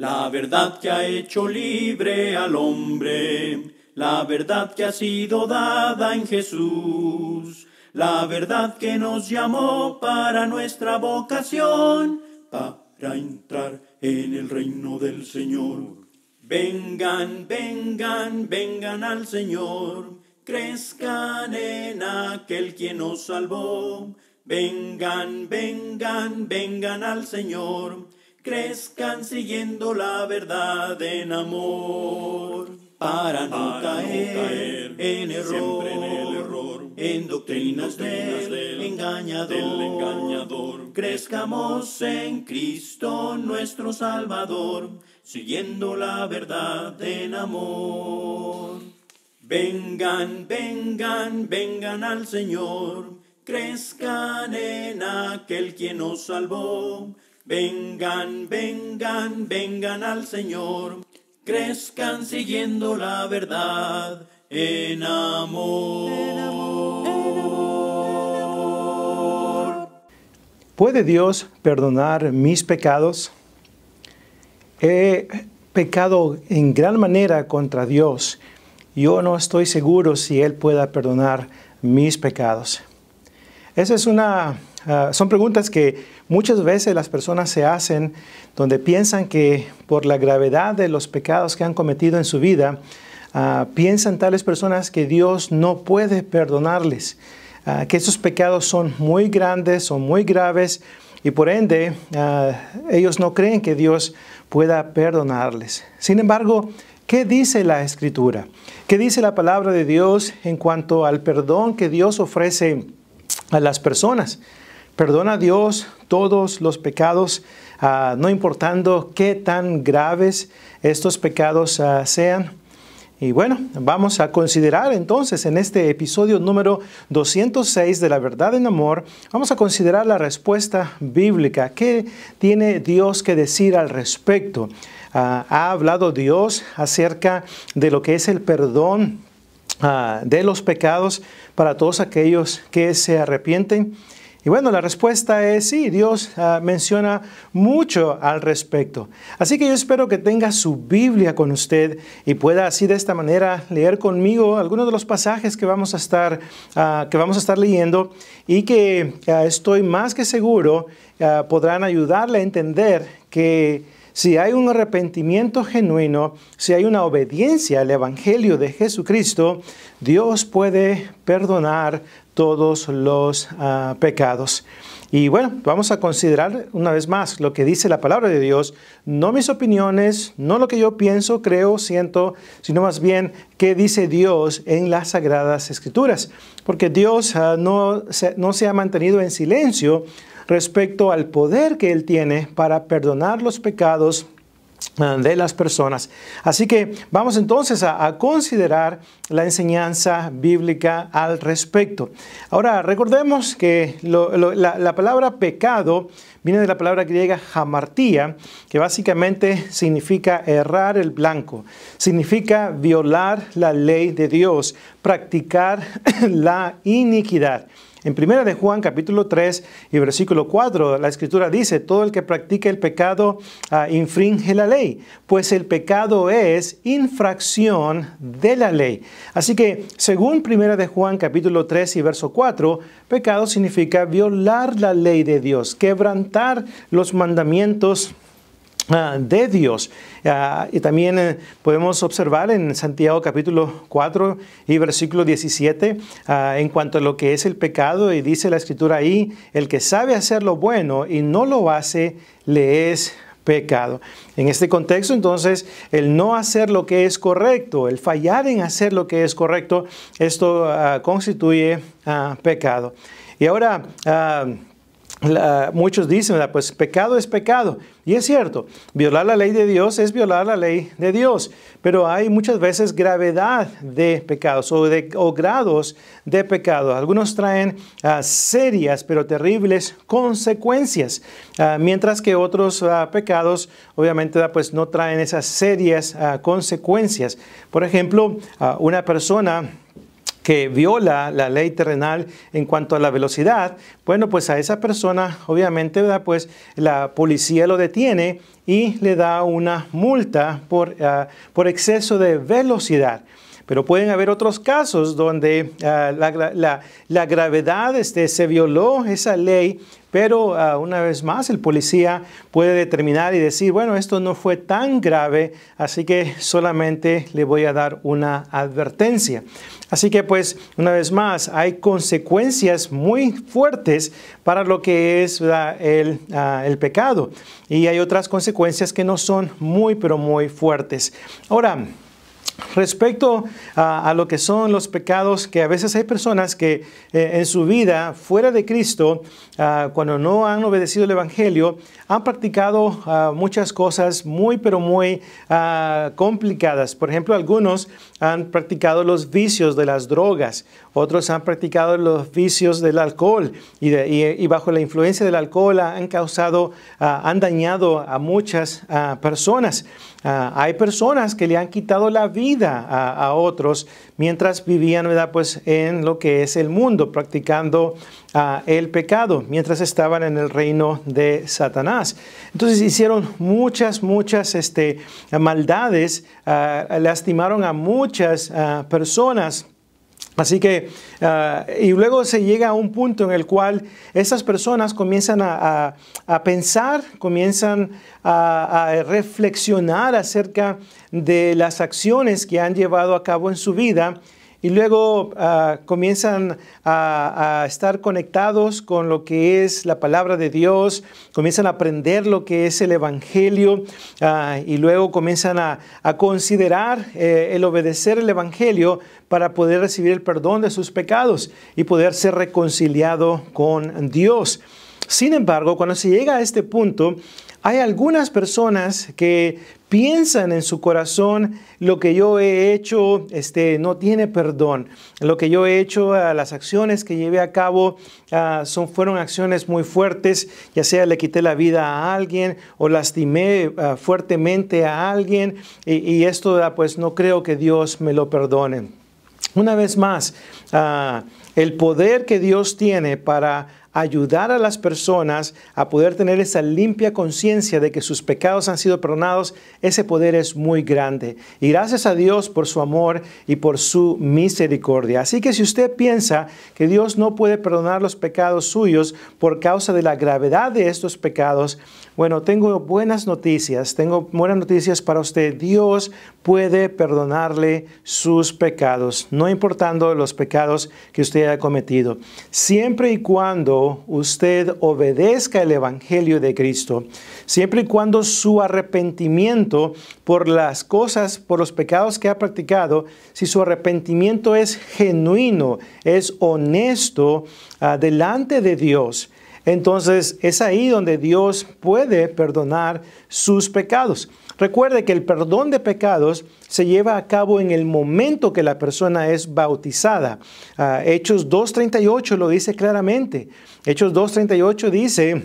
La verdad que ha hecho libre al hombre, la verdad que ha sido dada en Jesús, la verdad que nos llamó para nuestra vocación, para entrar en el reino del Señor. Vengan, vengan, vengan al Señor, crezcan en aquel quien nos salvó. Vengan, vengan, vengan al Señor, crezcan siguiendo la verdad en amor, para no caer en error, en doctrinas del engañador. Crezcamos en Cristo nuestro Salvador, siguiendo la verdad en amor. Vengan, vengan, vengan al Señor, crezcan en aquel quien nos salvó. Vengan, vengan, vengan al Señor, crezcan siguiendo la verdad en amor. ¿Puede Dios perdonar mis pecados? He pecado en gran manera contra Dios. Yo no estoy seguro si Él pueda perdonar mis pecados. Son preguntas que muchas veces las personas se hacen donde piensan que por la gravedad de los pecados que han cometido en su vida, piensan tales personas que Dios no puede perdonarles, que esos pecados son muy grandes, son muy graves y por ende ellos no creen que Dios pueda perdonarles. Sin embargo, ¿qué dice la Escritura? ¿Qué dice la palabra de Dios en cuanto al perdón que Dios ofrece a las personas? Perdona a Dios todos los pecados, no importando qué tan graves estos pecados sean. Y bueno, vamos a considerar entonces en este episodio número 206 de La Verdad en Amor, vamos a considerar la respuesta bíblica. ¿Qué tiene Dios que decir al respecto? ¿Ha hablado Dios acerca de lo que es el perdón de los pecados para todos aquellos que se arrepienten? Y bueno, la respuesta es sí, Dios menciona mucho al respecto. Así que yo espero que tenga su Biblia con usted y pueda así de esta manera leer conmigo algunos de los pasajes que vamos a estar leyendo y que estoy más que seguro podrán ayudarle a entender que si hay un arrepentimiento genuino, si hay una obediencia al Evangelio de Jesucristo, Dios puede perdonar todos los pecados. Y bueno, vamos a considerar una vez más lo que dice la palabra de Dios, no mis opiniones, no lo que yo pienso, creo, siento, sino más bien qué dice Dios en las Sagradas Escrituras. Porque Dios no se ha mantenido en silencio respecto al poder que Él tiene para perdonar los pecados de las personas. Así que vamos entonces a considerar la enseñanza bíblica al respecto. Ahora, recordemos que la palabra pecado viene de la palabra griega hamartía, que básicamente significa errar el blanco. Significa violar la ley de Dios, practicar la iniquidad. En 1 de Juan capítulo 3 y versículo 4, la Escritura dice, todo el que practica el pecado infringe la ley, pues el pecado es infracción de la ley. Así que, según 1 de Juan capítulo 3 y verso 4, pecado significa violar la ley de Dios, quebrantar los mandamientos de Dios. Y también podemos observar en Santiago capítulo 4 y versículo 17 en cuanto a lo que es el pecado, y dice la Escritura ahí, el que sabe hacer lo bueno y no lo hace, le es pecado. En este contexto, entonces, el no hacer lo que es correcto, el fallar en hacer lo que es correcto, esto constituye pecado. Y ahora, muchos dicen, pues pecado es pecado. Y es cierto, violar la ley de Dios es violar la ley de Dios. Pero hay muchas veces gravedad de pecados o grados de pecado. Algunos traen serias pero terribles consecuencias. Mientras que otros pecados obviamente pues no traen esas serias consecuencias. Por ejemplo, una persona que viola la ley terrenal en cuanto a la velocidad, bueno, pues a esa persona, obviamente, ¿verdad? Pues la policía lo detiene y le da una multa por exceso de velocidad. Pero pueden haber otros casos donde la gravedad se violó esa ley, pero una vez más el policía puede determinar y decir, bueno, esto no fue tan grave, así que solamente le voy a dar una advertencia. Así que pues una vez más hay consecuencias muy fuertes para lo que es el pecado, y hay otras consecuencias que no son muy pero muy fuertes. Ahora, respecto a lo que son los pecados, que a veces hay personas que en su vida fuera de Cristo, cuando no han obedecido el Evangelio, han practicado muchas cosas muy pero muy complicadas. Por ejemplo, algunos han practicado los vicios de las drogas, otros han practicado los vicios del alcohol y bajo la influencia del alcohol han dañado a muchas personas. Hay personas que le han quitado la vida a otros mientras vivían, ¿verdad? Pues en lo que es el mundo, practicando el pecado, mientras estaban en el reino de Satanás. Entonces hicieron muchas maldades, lastimaron a muchas personas. Así que, y luego se llega a un punto en el cual esas personas comienzan a pensar, comienzan a reflexionar acerca de las acciones que han llevado a cabo en su vida, y luego comienzan a estar conectados con lo que es la palabra de Dios, comienzan a aprender lo que es el Evangelio, y luego comienzan a considerar el obedecer el Evangelio para poder recibir el perdón de sus pecados y poder ser reconciliado con Dios. Sin embargo, cuando se llega a este punto, hay algunas personas que piensan en su corazón, lo que yo he hecho no tiene perdón. Lo que yo he hecho, las acciones que llevé a cabo fueron acciones muy fuertes, ya sea le quité la vida a alguien o lastimé fuertemente a alguien, y esto pues no creo que Dios me lo perdone. Una vez más, el poder que Dios tiene para ayudar a las personas a poder tener esa limpia conciencia de que sus pecados han sido perdonados, ese poder es muy grande. Y gracias a Dios por su amor y por su misericordia. Así que si usted piensa que Dios no puede perdonar los pecados suyos por causa de la gravedad de estos pecados, bueno, tengo buenas noticias para usted. Dios puede perdonarle sus pecados, no importando los pecados que usted haya cometido. Siempre y cuando usted obedezca el Evangelio de Cristo, siempre y cuando su arrepentimiento por las cosas, por los pecados que ha practicado, si su arrepentimiento es genuino, es honesto delante de Dios, entonces es ahí donde Dios puede perdonar sus pecados. Recuerde que el perdón de pecados se lleva a cabo en el momento que la persona es bautizada. Hechos 2:38 lo dice claramente. Hechos 2:38 dice: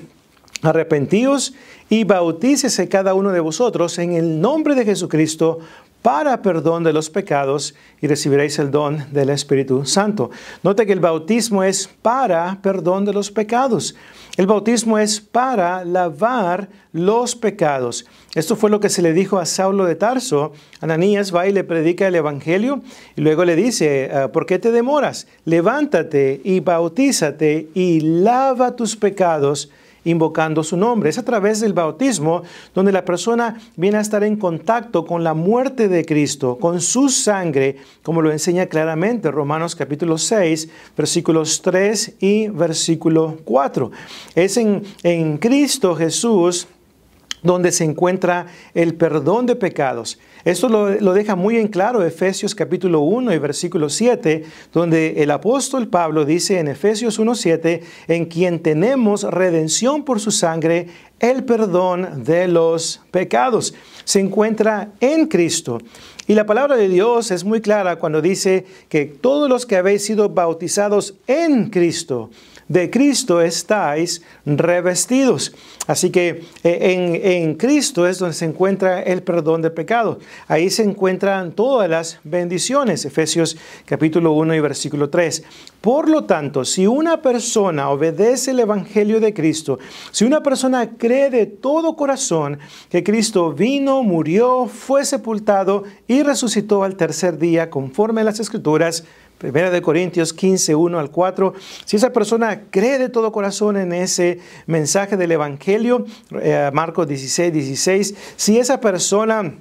arrepentíos y bautícese cada uno de vosotros en el nombre de Jesucristo para perdón de los pecados, y recibiréis el don del Espíritu Santo. Note que el bautismo es para perdón de los pecados. El bautismo es para lavar los pecados. Esto fue lo que se le dijo a Saulo de Tarso. Ananías va y le predica el Evangelio y luego le dice: ¿por qué te demoras? Levántate y bautízate y lava tus pecados, invocando su nombre. Es a través del bautismo donde la persona viene a estar en contacto con la muerte de Cristo, con su sangre, como lo enseña claramente Romanos capítulo 6, versículos 3 y versículo 4. Es en Cristo Jesús donde se encuentra el perdón de pecados. Esto lo deja muy en claro Efesios capítulo 1 y versículo 7, donde el apóstol Pablo dice en Efesios 1:7, en quien tenemos redención por su sangre, el perdón de los pecados. Se encuentra en Cristo. Y la palabra de Dios es muy clara cuando dice que todos los que habéis sido bautizados en Cristo, de Cristo estáis revestidos. Así que en Cristo es donde se encuentra el perdón de pecados. Ahí se encuentran todas las bendiciones. Efesios capítulo 1 y versículo 3. Por lo tanto, si una persona obedece el Evangelio de Cristo, si una persona cree de todo corazón que Cristo vino, murió, fue sepultado y resucitó al tercer día conforme a las Escrituras, 1 Corintios 15, 1 al 4. Si esa persona cree de todo corazón en ese mensaje del Evangelio, Marcos 16, 16, si esa persona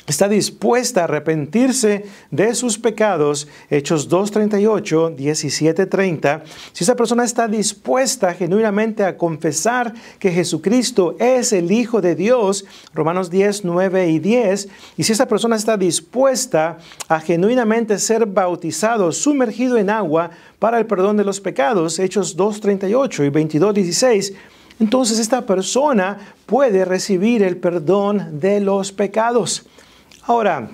está dispuesta a arrepentirse de sus pecados, Hechos 2:38, 17:30, si esa persona está dispuesta genuinamente a confesar que Jesucristo es el Hijo de Dios, Romanos 10, 9 y 10, y si esa persona está dispuesta a genuinamente ser bautizado, sumergido en agua para el perdón de los pecados, Hechos 2:38 y 22:16, entonces esta persona puede recibir el perdón de los pecados. Ahora,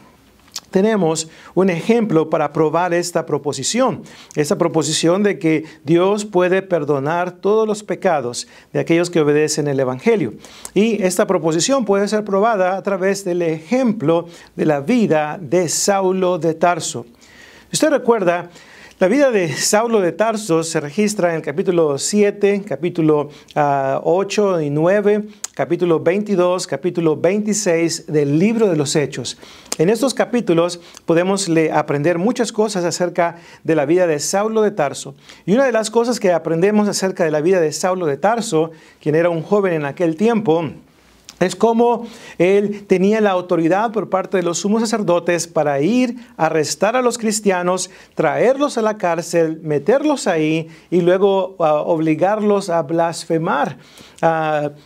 tenemos un ejemplo para probar esta proposición de que Dios puede perdonar todos los pecados de aquellos que obedecen el Evangelio. Y esta proposición puede ser probada a través del ejemplo de la vida de Saulo de Tarso. Usted recuerda, la vida de Saulo de Tarso se registra en el capítulo 7, capítulo 8 y 9, capítulo 22, capítulo 26 del libro de los Hechos. En estos capítulos podemos aprender muchas cosas acerca de la vida de Saulo de Tarso. Y una de las cosas que aprendemos acerca de la vida de Saulo de Tarso, quien era un joven en aquel tiempo, es cómo él tenía la autoridad por parte de los sumos sacerdotes para ir a arrestar a los cristianos, traerlos a la cárcel, meterlos ahí y luego obligarlos a blasfemar.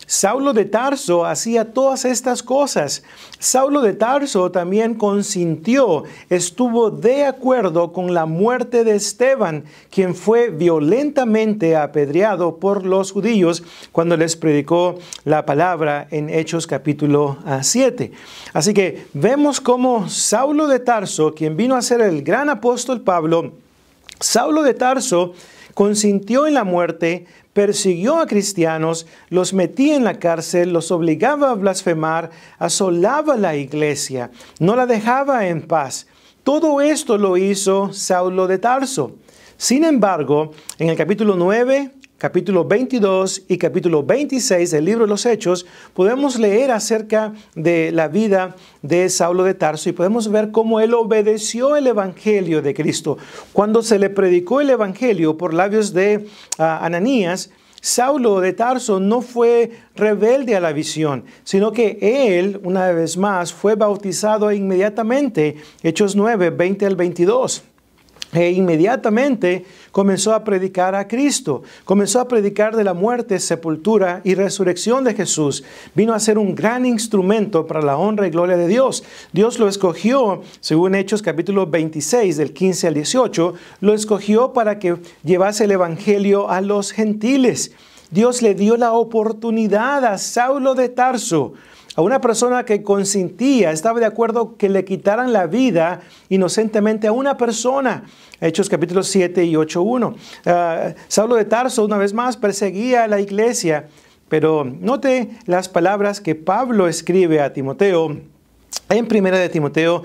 Saulo de Tarso hacía todas estas cosas. Saulo de Tarso también consintió, estuvo de acuerdo con la muerte de Esteban, quien fue violentamente apedreado por los judíos cuando les predicó la palabra en Hechos capítulo 7. Así que vemos cómo Saulo de Tarso, quien vino a ser el gran apóstol Pablo, Saulo de Tarso consintió en la muerte, persiguió a cristianos, los metía en la cárcel, los obligaba a blasfemar, asolaba la iglesia, no la dejaba en paz. Todo esto lo hizo Saulo de Tarso. Sin embargo, en el capítulo 9, capítulo 22 y capítulo 26 del libro de los Hechos, podemos leer acerca de la vida de Saulo de Tarso y podemos ver cómo él obedeció el Evangelio de Cristo. Cuando se le predicó el Evangelio por labios de Ananías, Saulo de Tarso no fue rebelde a la visión, sino que él, una vez más, fue bautizado inmediatamente, Hechos 9, 20 al 22. E inmediatamente comenzó a predicar a Cristo, comenzó a predicar de la muerte, sepultura y resurrección de Jesús. Vino a ser un gran instrumento para la honra y gloria de Dios. Dios lo escogió, según Hechos capítulo 26, del 15 al 18, lo escogió para que llevase el Evangelio a los gentiles. Dios le dio la oportunidad a Saulo de Tarso, a una persona que consentía, estaba de acuerdo que le quitaran la vida inocentemente a una persona. Hechos capítulo 7 y 8:1. Saulo de Tarso, una vez más, perseguía a la iglesia. Pero note las palabras que Pablo escribe a Timoteo en 1 de Timoteo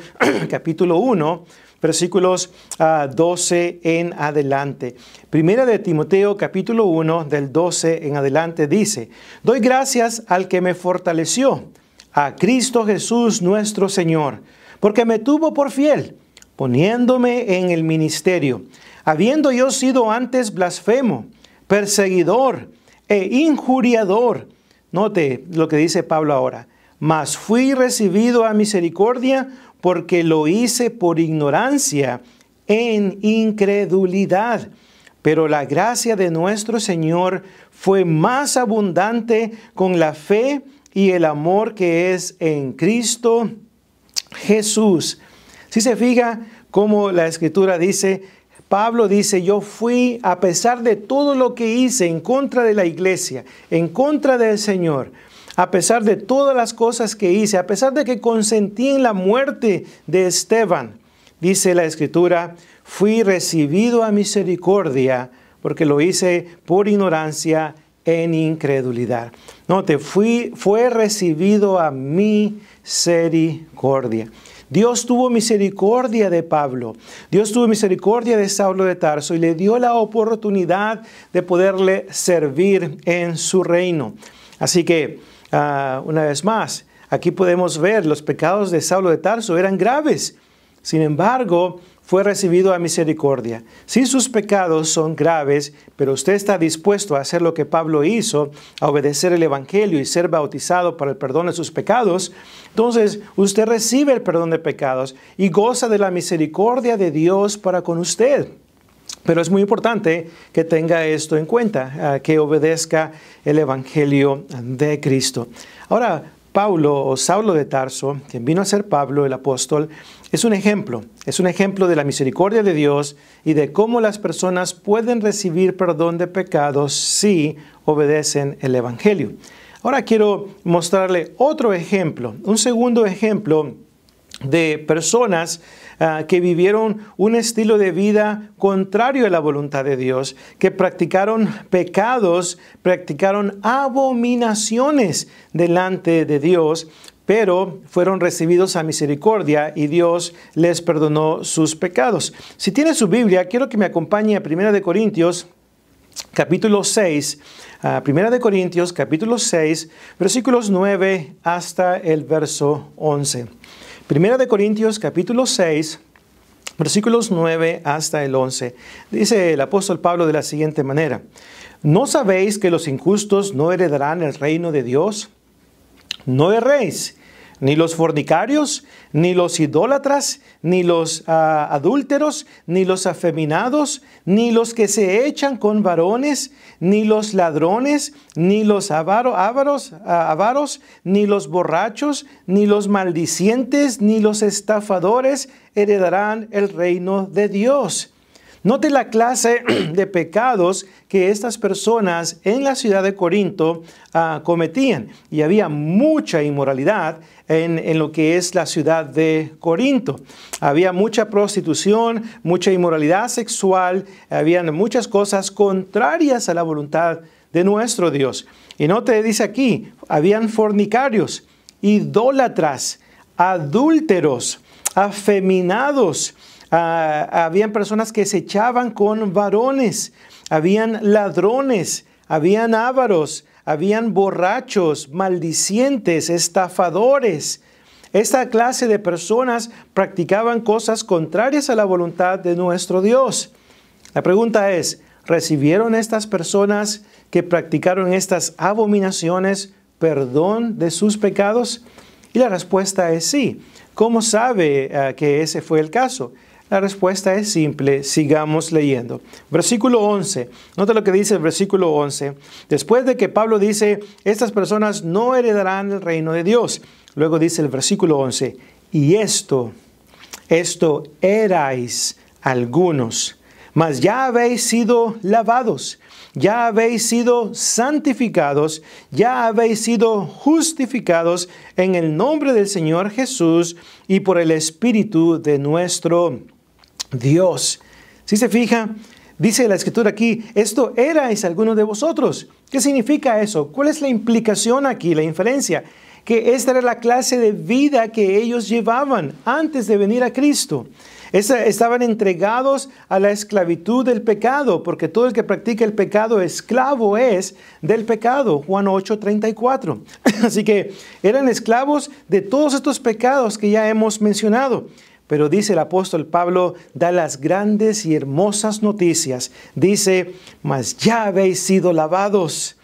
capítulo 1, versículos 12 en adelante. 1 de Timoteo capítulo 1, del 12 en adelante dice: doy gracias al que me fortaleció, a Cristo Jesús nuestro Señor, porque me tuvo por fiel, poniéndome en el ministerio, habiendo yo sido antes blasfemo, perseguidor e injuriador. Note lo que dice Pablo ahora: mas fui recibido a misericordia, porque lo hice por ignorancia, en incredulidad. Pero la gracia de nuestro Señor fue más abundante con la fe y el amor que es en Cristo Jesús. Si se fija cómo la Escritura dice, Pablo dice: yo fui, a pesar de todo lo que hice en contra de la iglesia, en contra del Señor, a pesar de todas las cosas que hice, a pesar de que consentí en la muerte de Esteban, dice la Escritura, fui recibido a misericordia porque lo hice por ignorancia en incredulidad. Note, fue recibido a misericordia. Dios tuvo misericordia de Pablo. Dios tuvo misericordia de Saulo de Tarso y le dio la oportunidad de poderle servir en su reino. Así que, una vez más, aquí podemos ver los pecados de Saulo de Tarso eran graves. Sin embargo, fue recibido a misericordia. Sí, sus pecados son graves, pero usted está dispuesto a hacer lo que Pablo hizo, a obedecer el Evangelio y ser bautizado para el perdón de sus pecados. Entonces, usted recibe el perdón de pecados y goza de la misericordia de Dios para con usted. Pero es muy importante que tenga esto en cuenta, que obedezca el Evangelio de Cristo. Ahora, Pablo o Saulo de Tarso, quien vino a ser Pablo el apóstol, es un ejemplo de la misericordia de Dios y de cómo las personas pueden recibir perdón de pecados si obedecen el Evangelio. Ahora quiero mostrarle otro ejemplo, un segundo ejemplo de personas que vivieron un estilo de vida contrario a la voluntad de Dios, que practicaron pecados, practicaron abominaciones delante de Dios, pero fueron recibidos a misericordia y Dios les perdonó sus pecados. Si tiene su Biblia, quiero que me acompañe a 1 Corintios, capítulo 6, 1 Corintios, capítulo 6, versículos 9 hasta el verso 11. 1 Corintios, capítulo 6, versículos 9 hasta el 11. Dice el apóstol Pablo de la siguiente manera: ¿No sabéis que los injustos no heredarán el reino de Dios? No erréis, ni los fornicarios, ni los idólatras, ni los adúlteros, ni los afeminados, ni los que se echan con varones, ni los ladrones, ni los avaros, ni los borrachos, ni los maldicientes, ni los estafadores heredarán el reino de Dios. Note la clase de pecados que estas personas en la ciudad de Corinto cometían. Y había mucha inmoralidad en lo que es la ciudad de Corinto. Había mucha prostitución, mucha inmoralidad sexual, habían muchas cosas contrarias a la voluntad de nuestro Dios. Y note, dice aquí, habían fornicarios, idólatras, adúlteros, afeminados. Habían personas que se echaban con varones, habían ladrones, habían ávaros, habían borrachos, maldicientes, estafadores. Esta clase de personas practicaban cosas contrarias a la voluntad de nuestro Dios. La pregunta es, ¿recibieron estas personas que practicaron estas abominaciones perdón de sus pecados? Y la respuesta es sí. ¿Cómo sabe que ese fue el caso? La respuesta es simple, sigamos leyendo. Versículo 11, nota lo que dice el versículo 11. Después de que Pablo dice, estas personas no heredarán el reino de Dios. Luego dice el versículo 11, y esto erais algunos, mas ya habéis sido lavados, ya habéis sido santificados, ya habéis sido justificados en el nombre del Señor Jesús y por el Espíritu de nuestro Dios. Si se fija, dice la Escritura aquí, esto erais algunos de vosotros. ¿Qué significa eso? ¿Cuál es la implicación aquí, la inferencia? Que esta era la clase de vida que ellos llevaban antes de venir a Cristo. Estaban entregados a la esclavitud del pecado, porque todo el que practica el pecado esclavo es del pecado. Juan 8:34. Así que eran esclavos de todos estos pecados que ya hemos mencionado. Pero dice el apóstol Pablo, da las grandes y hermosas noticias. Dice, mas ya habéis sido lavados,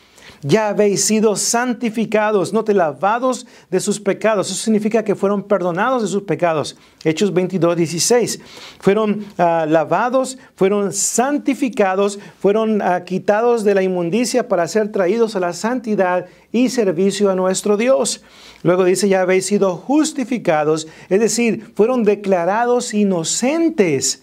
ya habéis sido santificados, no te lavados de sus pecados. Eso significa que fueron perdonados de sus pecados. Hechos 22:16. Fueron lavados, fueron santificados, fueron quitados de la inmundicia para ser traídos a la santidad y servicio a nuestro Dios. Luego dice, ya habéis sido justificados, es decir, fueron declarados inocentes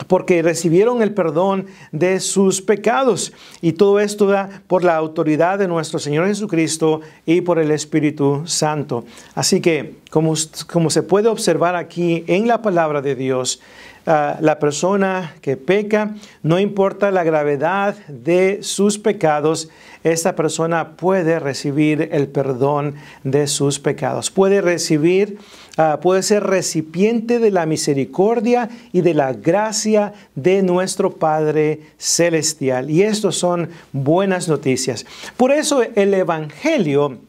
porque recibieron el perdón de sus pecados. Y todo esto da por la autoridad de nuestro Señor Jesucristo y por el Espíritu Santo. Así que, como se puede observar aquí en la palabra de Dios, la persona que peca, no importa la gravedad de sus pecados, esta persona puede recibir el perdón de sus pecados. Puede ser recipiente de la misericordia y de la gracia de nuestro Padre Celestial. Y estos son buenas noticias. Por eso el Evangelio,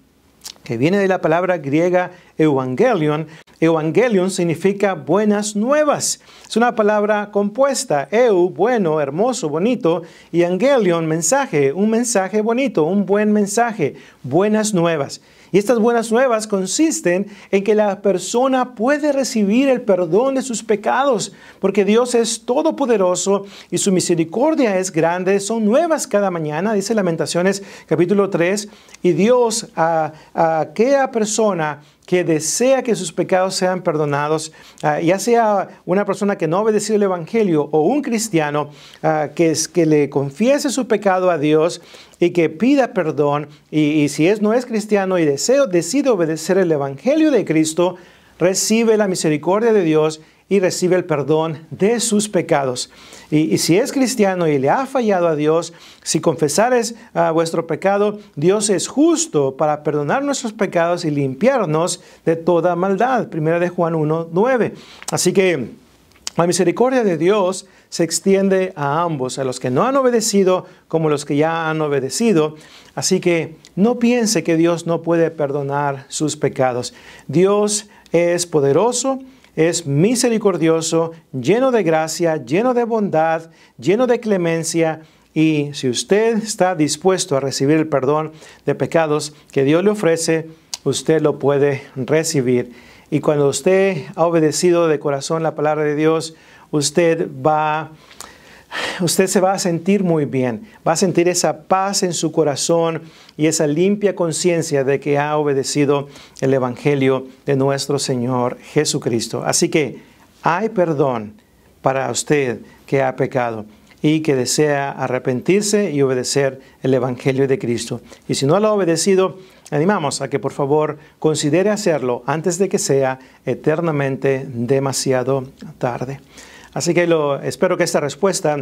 que viene de la palabra griega evangelion. Evangelion significa buenas nuevas. Es una palabra compuesta. Bueno, hermoso, bonito. Y angelion, mensaje, un mensaje bonito, un buen mensaje, buenas nuevas. Y estas buenas nuevas consisten en que la persona puede recibir el perdón de sus pecados, porque Dios es todopoderoso y su misericordia es grande, son nuevas cada mañana, dice Lamentaciones capítulo 3, y Dios a aquella persona que desea que sus pecados sean perdonados, ya sea una persona que no ha obedecido el Evangelio o un cristiano que le confiese su pecado a Dios y que pida perdón, y si no es cristiano y decide obedecer el Evangelio de Cristo, recibe la misericordia de Dios y recibe el perdón de sus pecados. Y si es cristiano y le ha fallado a Dios, si confesares vuestro pecado, Dios es justo para perdonar nuestros pecados y limpiarnos de toda maldad. 1 de Juan 1:9. Así que la misericordia de Dios se extiende a ambos, a los que no han obedecido como los que ya han obedecido. Así que no piense que Dios no puede perdonar sus pecados. Dios es poderoso, es misericordioso, lleno de gracia, lleno de bondad, lleno de clemencia. Y si usted está dispuesto a recibir el perdón de pecados que Dios le ofrece, usted lo puede recibir. Y cuando usted ha obedecido de corazón la palabra de Dios, usted se va a sentir muy bien. Va a sentir esa paz en su corazón y esa limpia conciencia de que ha obedecido el Evangelio de nuestro Señor Jesucristo. Así que hay perdón para usted que ha pecado y que desea arrepentirse y obedecer el Evangelio de Cristo. Y si no lo ha obedecido, animamos a que por favor considere hacerlo antes de que sea eternamente demasiado tarde. Así que espero que esta respuesta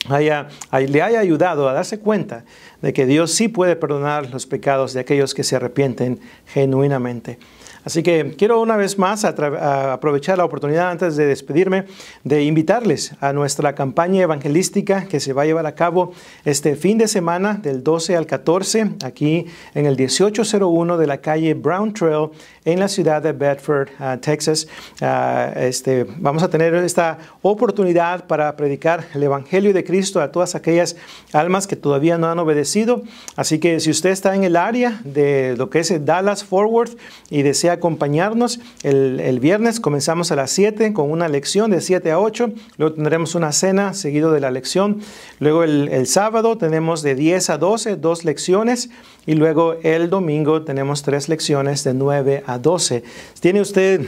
le haya ayudado a darse cuenta de que Dios sí puede perdonar los pecados de aquellos que se arrepienten genuinamente. Así que quiero una vez más aprovechar la oportunidad antes de despedirme de invitarles a nuestra campaña evangelística que se va a llevar a cabo este fin de semana del 12 al 14 aquí en el 1801 de la calle Brown Trail en la ciudad de Bedford, Texas. Vamos a tener esta oportunidad para predicar el Evangelio de Cristo a todas aquellas almas que todavía no han obedecido. Así que si usted está en el área de lo que es Dallas Fort Worth y desea acompañarnos, el viernes comenzamos a las 7 con una lección de 7 a 8, luego tendremos una cena seguido de la lección, luego el sábado tenemos de 10 a 12, 2 lecciones, y luego el domingo tenemos 3 lecciones de 9 a 12. ¿Tiene usted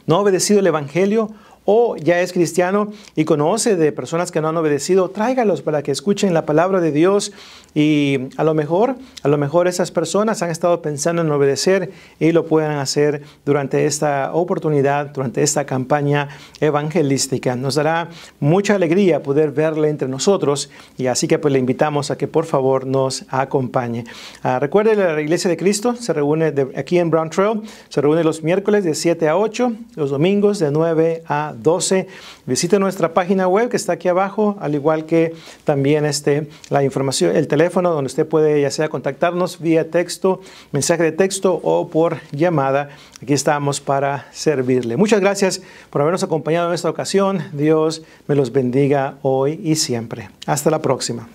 no obedecido el Evangelio o ya es cristiano y conoce de personas que no han obedecido? Tráigalos para que escuchen la palabra de Dios, y a lo mejor esas personas han estado pensando en obedecer y lo pueden hacer durante esta oportunidad, durante esta campaña evangelística. Nos dará mucha alegría poder verle entre nosotros, y así que pues le invitamos a que por favor nos acompañe. Recuerde, la Iglesia de Cristo se reúne aquí en Brown Trail, se reúne los miércoles de 7 a 8, los domingos de 9 a 12. Visite nuestra página web que está aquí abajo, al igual que también la información, el teléfono donde usted puede ya sea contactarnos vía texto, mensaje de texto o por llamada. Aquí estamos para servirle. Muchas gracias por habernos acompañado en esta ocasión. Dios me los bendiga hoy y siempre. Hasta la próxima.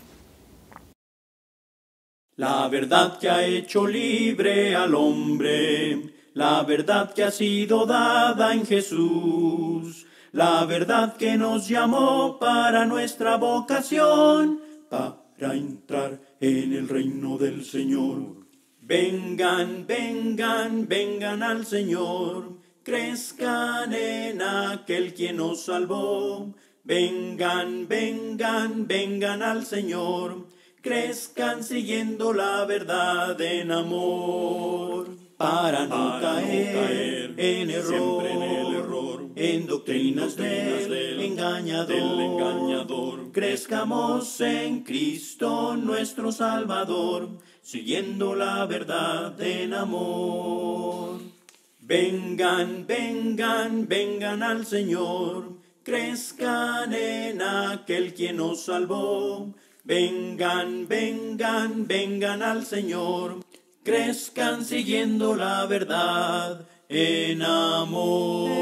La verdad que ha hecho libre al hombre, la verdad que ha sido dada en Jesús, la verdad que nos llamó para nuestra vocación, para entrar en el reino del Señor. Vengan, vengan, vengan al Señor, crezcan en aquel quien nos salvó. Vengan, vengan, vengan al Señor, crezcan siguiendo la verdad en amor. Para no caer en error, en doctrinas del engañador. Crezcamos en Cristo nuestro Salvador, siguiendo la verdad en amor. Vengan, vengan, vengan al Señor, crezcan en aquel quien nos salvó. Vengan, vengan, vengan al Señor, crezcan siguiendo la verdad en amor.